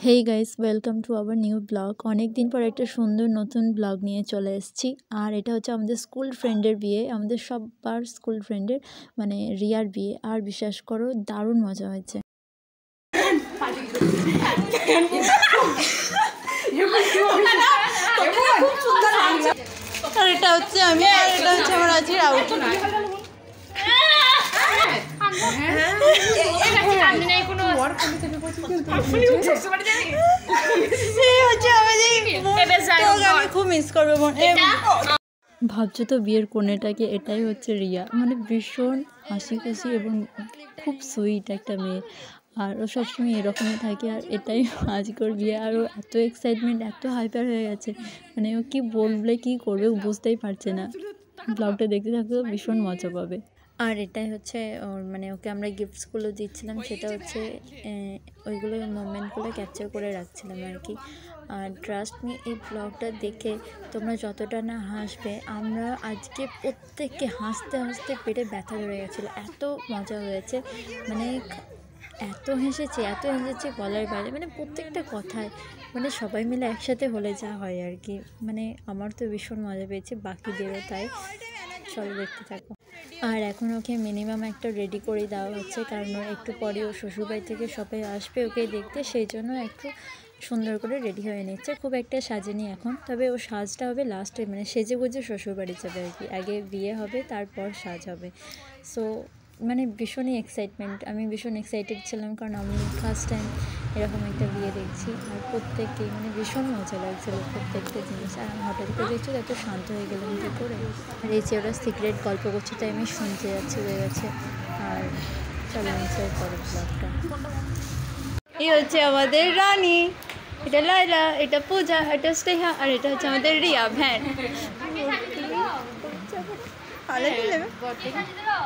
Hey guys, welcome to our new blog. অনেক দিন পর একটা সুন্দর নতুন ব্লগ নিয়ে চলে এসেছি। আর এটা হচ্ছে আমাদের স্কুল ফ্রেন্ডের বিয়ে, আমাদের সবার স্কুল ফ্রেন্ডের, মানে রিয়ার বিয়ে। আর বিশ্বাস করো, দারুণ মজা হয়েছে। আর এটা হচ্ছে আমি, আর এটা হচ্ছে আমার আজকে আউট। খুব মিস করবো। ভাবছো তো, বিয়ের কনেটাকে, এটাই হচ্ছে রিয়া। মানে ভীষণ হাসি খুশি এবং খুব সুইট একটা মেয়ে। আর ও সবসময় এরকমই থাকে। আর এটাই আজকের বিয়ে। আর ও এত এক্সাইটমেন্ট, এত হাইপার হয়ে গেছে, মানে ও কী বলবে কী করবে বুঝতেই পারছে না। ব্লগটা দেখতে থাকলেও ভীষণ মজা পাবে। আর এটাই হচ্ছে ওর, মানে ওকে আমরা গিফটসগুলো দিচ্ছিলাম, সেটা হচ্ছে ওইগুলো মোমেন্টগুলো ক্যাপচার করে রাখছিলাম আর কি। আর ট্রাস্ট মি, এই ব্লগটা দেখে তোমরা যতটা না হাসবে, আমরা আজকে প্রত্যেককে হাসতে হাসতে পেটে ব্যথা ধরে গেছিলো, এত মজা হয়েছে। মানে এত হেসেছি বলার বাইরে, মানে প্রত্যেকটা কথায়, মানে সবাই মিলে একসাথে হলে যা হয় আর কি। মানে আমার তো ভীষণ মজা পেয়েছি, বাকিদেরও তাই। চলো দেখতে থাকো। আর এখন ওকে মিনিমাম একটা রেডি করে দেওয়া হচ্ছে, কারণ ওর একটু পরে ও শ্বশুরবাড়ি থেকে সবাই আসবে ওকে দেখতে, সেই জন্য একটু সুন্দর করে রেডি হয়ে নিচ্ছে। খুব একটা সাজেনি এখন, তবে ও সাজটা হবে লাস্টে, মানে সেজে গুজে শ্বশুরবাড়ি যাবে আর কি। আগে বিয়ে হবে, তারপর সাজ হবে। সো মানে ভীষণই এক্সাইটমেন্ট, আমি ভীষণ এক্সাইটেড ছিলাম, কারণ আমি ফার্স্ট টাইম এরকম একটা বিয়ে দেখছি। আর প্রত্যেককেই মানে ভীষণ মজা লাগছিলো প্রত্যেকটা জিনিস। আর আমি হঠাৎ করে দেখছি এত শান্ত হয়ে গেলাম কী করে। আর এই যে ওরা সিক্রেট গল্প করছে, তাই আমি শুনতে যাচ্ছি হয়ে গেছে। আর চলো এনজয় করো ব্লগটা। এই হচ্ছে আমাদের রানী, এটা লাইলা, এটা পূজা, এটা স্নেহা, আর এটা হচ্ছে আমাদের রিয়া ভ্যান।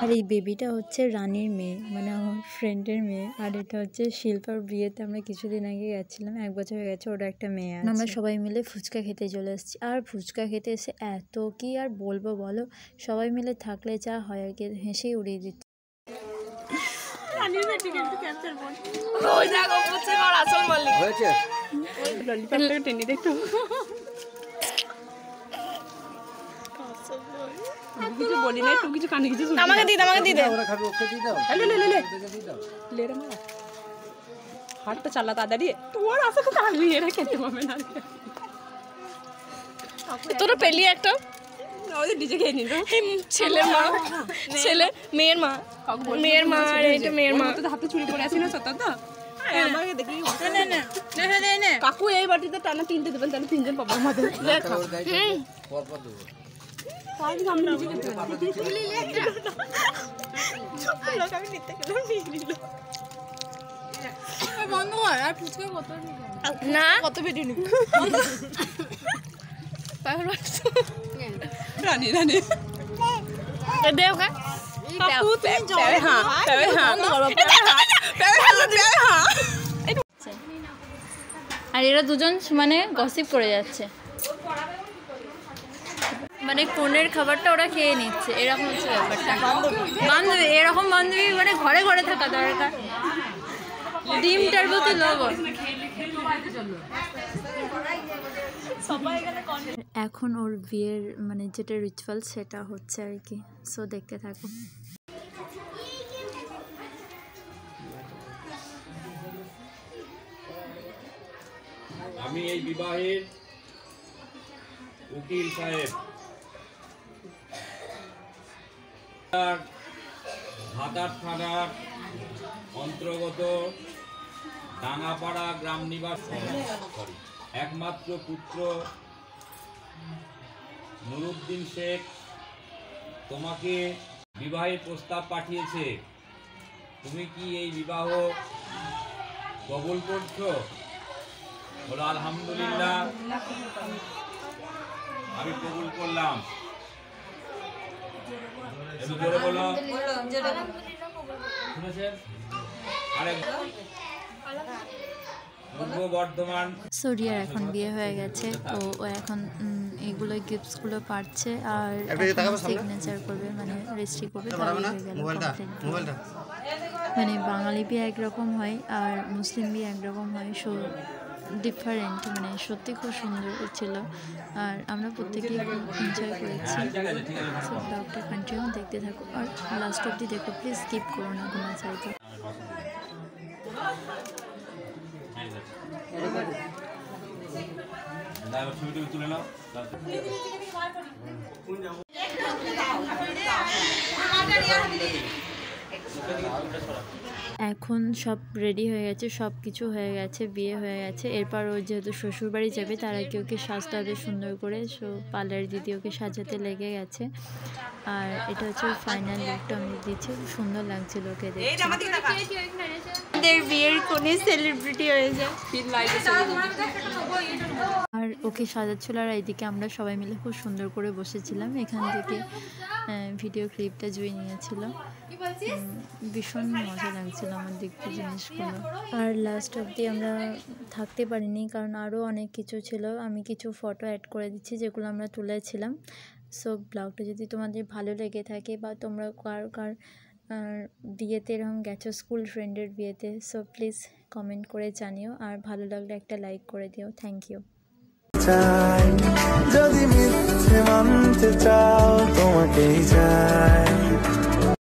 আর এই বেবিটা হচ্ছে রানীর মেয়ে, মানে আমার ফ্রেন্ডের মেয়ে। আর এটা হচ্ছে শিল্পার বিয়েতে আমরা কিছুদিন আগে গেছিলাম, 1 বছর হয়ে গেছে, ওরা একটা মেয়ে আছে। আমরা সবাই মিলে ফুচকা খেতে চলে এসেছি। আর ফুচকা খেতে এসে এত কি আর বলবো বলো, সবাই মিলে থাকলে যা হয় আর কি, হেসেই উড়িয়ে দিচ্ছে। হাতটা চালা তাড়াতাড়ি, তোর আসা তো তাড়াতাড়ি এরা খেতে পাবে না। তোরা পেলি একটা ওদের ডিজে খেয়ে নিল। ছেলের মা, ছেলে মেয়ের মা, মেয়ের মা, আর এটা মেয়ের মা। তো হাতে চুরি করে আসি না সত্য তো। আমাকে দেখি না কাকু এই বাটিতে টানা 3টে দেবেন, তাহলে 3জন পাবো আমাদের। দেখা পরপর দেবো। তাই আমরা নিজে খেতে পারি। আমি নিতে গেলাম, নিয়ে নিল। বন্ধ হয়। আর ফুচকা কত না, কত ভিডিও নিবি? রানী রানী দেও কা আর এরা দুজন মানে গসিপ করে যাচ্ছে, মানে কোনের খাবারটা ওরা খেয়ে নিচ্ছে, এরকম হচ্ছে ব্যাপারটা। বান্ধবী, এরকম বান্ধবী মানে ঘরে ঘরে থাকা দরকার। ডিমটার প্রতি লবণ। এখন ওর বিয়ের মানে যেটা রিচুয়াল সেটা হচ্ছে আর কি। সো দেখতে থাকো। আমি এই বিবাহের উকিল সাহেব ভাতার থানার অন্তর্গত ডাঙ্গাপাড়া গ্রাম নিবাস একমাত্র পুত্র নুরুদ্দিন শেখ তোমাকে বিবাহের প্রস্তাব পাঠিয়েছে। তুমি কি এই বিবাহ কবুল করছো? বলো আলহামদুলিল্লাহ, আমি কবুল করলাম। একটু জোরে বলো। শুনেছেন? আরেক পূর্ব বর্ধমান। সোরিয়ার এখন বিয়ে হয়ে গেছে, তো ও এখন এইগুলো গিফটসগুলো পাচ্ছে আর সিগনেচার করবে, মানে রেজিস্ট্রি করবে। মানে বাঙালি বিয়ে একরকম হয় আর মুসলিম বিয়ে একরকম হয়। সো ডিফারেন্ট, মানে সত্যি খুব সুন্দর ছিল। আর আমরা প্রত্যেকেই খুব এনজয় করেছি। সো ব্লগটা কন্টিনিউ দেখতে থাকো আর লাস্ট অবধি দেখো, প্লিজ স্কিপ করো না কোনো জায়গা। তুলে নাও। এখন সব রেডি হয়ে গেছে, সব কিছু হয়ে গেছে, বিয়ে হয়ে গেছে। এরপর ও যেহেতু শ্বশুরবাড়ি যাবে তার আগে ওকে সাজতে হবে সুন্দর করে। সো পার্লার দিদি ওকে সাজাতে লেগে গেছে। আর এটা হচ্ছে ফাইনাল লুকটা আমি দিচ্ছি, খুব সুন্দর লাগছিল ওকে দেখতে। আমাদের বিয়ের কোণে সেলিব্রিটি হয়ে যায়। আর ওকে সাজাচ্ছিল আর এইদিকে আমরা সবাই মিলে খুব সুন্দর করে বসেছিলাম। এখান থেকে ভিডিও ক্লিপটা জুই নিয়েছিল। ভীষণ মজা লাগছিল আমার দেখতে জিনিসগুলো। আর লাস্ট অবধি আমরা থাকতে পারিনি, কারণ আরও অনেক কিছু ছিল। আমি কিছু ফটো অ্যাড করে দিচ্ছি যেগুলো আমরা তুলেছিলাম। সো ব্লগটা যদি তোমাদের ভালো লেগে থাকে বা তোমরা কার বিয়েতে এরকম গেছো, স্কুল ফ্রেন্ডের বিয়েতে, সো প্লিজ কমেন্ট করে জানিও। আর ভালো লাগলে একটা লাইক করে দিও। Thank you. যদি মিথ্যে মানতে চাও তোমাকেই চাই।